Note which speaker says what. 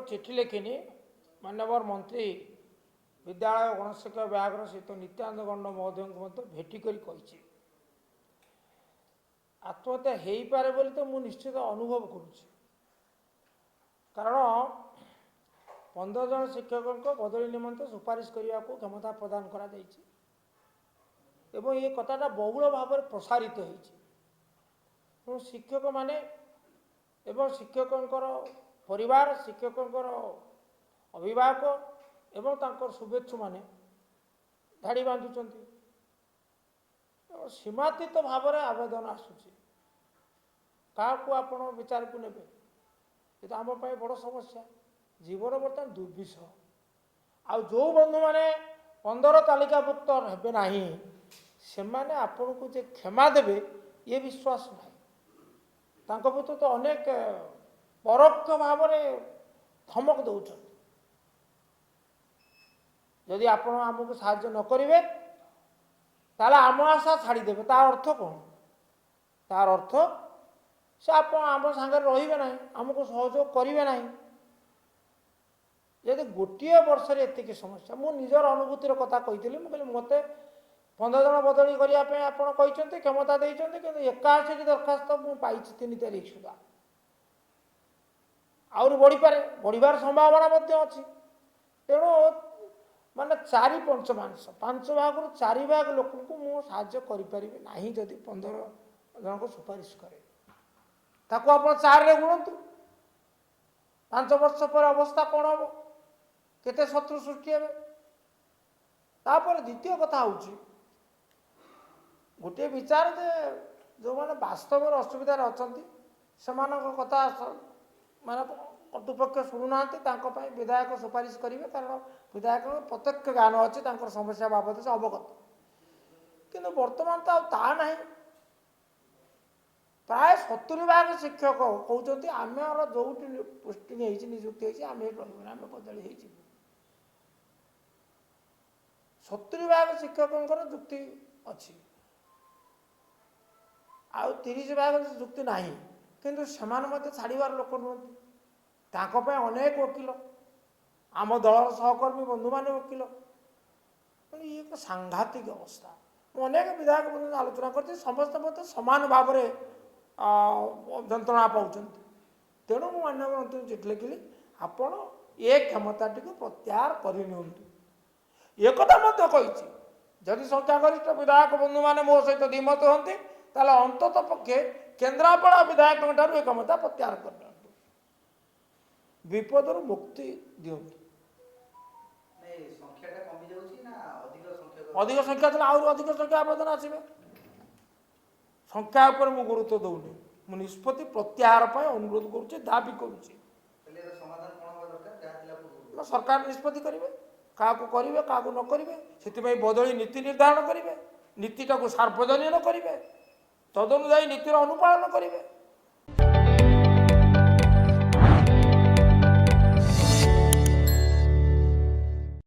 Speaker 1: चिठी लिखिनी माननीय मंत्री विद्यालय गणशिक्षा विभाग सहित नित्यानंद गंड महोदय को भेटिक आत्महत्या हो पारे बोली तो मुझे निश्चित अनुभव करुँच कारण 15 जन शिक्षकों बदली निमंते सुपारिश करने को क्षमता प्रदान करा जायछि एवं ये कथाटा बहुल भाव में प्रसारित हो शिक्षक माने एवं शिक्षकों परिवार शिक्षकों अभिभावक एवं तांकर शुभेच्छु माने धाड़ी बांधुंट सीमातीत भाव में आवेदन आसूची क्या आपण विचार को ने ये आम बड़ समस्या जीवन बर्तमान दुर्विषह आ जो बंधु मैंने 15 तालिकाभुक्त हे ना से आपन को जे क्षमा देवे ये विश्वास ना प्रति तो अनेक परोक्ष भाव में धमक दौरान जदि आपण आमको साहाय्य न करेंगे ताले आम आशा छाड़देवे तार अर्थ कौन तार अर्थ से आप आम सागर रे ना आमको सहयोग करेंगे ना यदि गोटे वर्ष एतिक समस्या मु निजर अनुभूतिर कथा कही मुझे मत 15 जन बदली करने आप क्षमता देते कि 81 दरखास्त मुझे 3 तारीख सुधा आउरी बढ़ी पारे बढ़िबार संभावना अच्छी तेणु माने 4/5 5 भाग 4 भाग लोक को मु साहाय्य करि नहीं जदि 15 जन को सुपारिश करे ताको आप 4 रे गुणतु 5 वर्ष पर अवस्था कौन हम केते शत्रु सृष्टि हे तापर द्वितीय कथा हूँ गोटे विचार जे जो मैंने वास्तव असुविधा अच्छा से कथा माने कर्तृपक्ष शुणुना विधायक सुपारिश करेंगे कारण विधायक प्रत्यक्ष ज्ञान अच्छी समस्या बाबद से अवगत किंतु वर्तमान तो ता ना प्राय 70 भाग शिक्षक कहते आम जो पोस्टिंग निजुक्ति आम आम बदली 70 भाग शिक्षकों जुक्ति अच्छी आउ 30 भाग जुक्ति ना किंतु से छाड़बार लोक नुहति अनेक वकिल आम दल सहकर्मी बंधु मान वकिल ये एक सांघातिक अवस्था अनेक विधायक बंधु आलोचना करते समस्त मत सामान भाव में जंत्रणा पाँच तेणु मुझे माननीय मंत्री चिठी लिखिली आपण ये क्षमताटी को प्रत्याहार करनी एक कही जदि संख्यागरिष्ठ विधायक बंधु मैंने मो सहित द्विमत होती ताले अंतत पक्षे केन्द्रापड़ा विधायक ये क्षमता प्रत्याहार कर विपद मुक्ति दिंतु अधिक संख्या थे अधिक संख्या आवेदन आसवे संख्या उपर मु गुरुत्व दौनी मु निष्पत्ति प्रत्याहार पर अनुरोध करुच्ची दाबी करुच्ची सरकार निष्पत्ति करेंगे क्या करेंगे क्या न करेंगे से बदली नीति निर्धारण करेंगे नीतिटा को सार्वजनीन करेंगे तदनुजाई नीतिर अनुपालन करेंगे।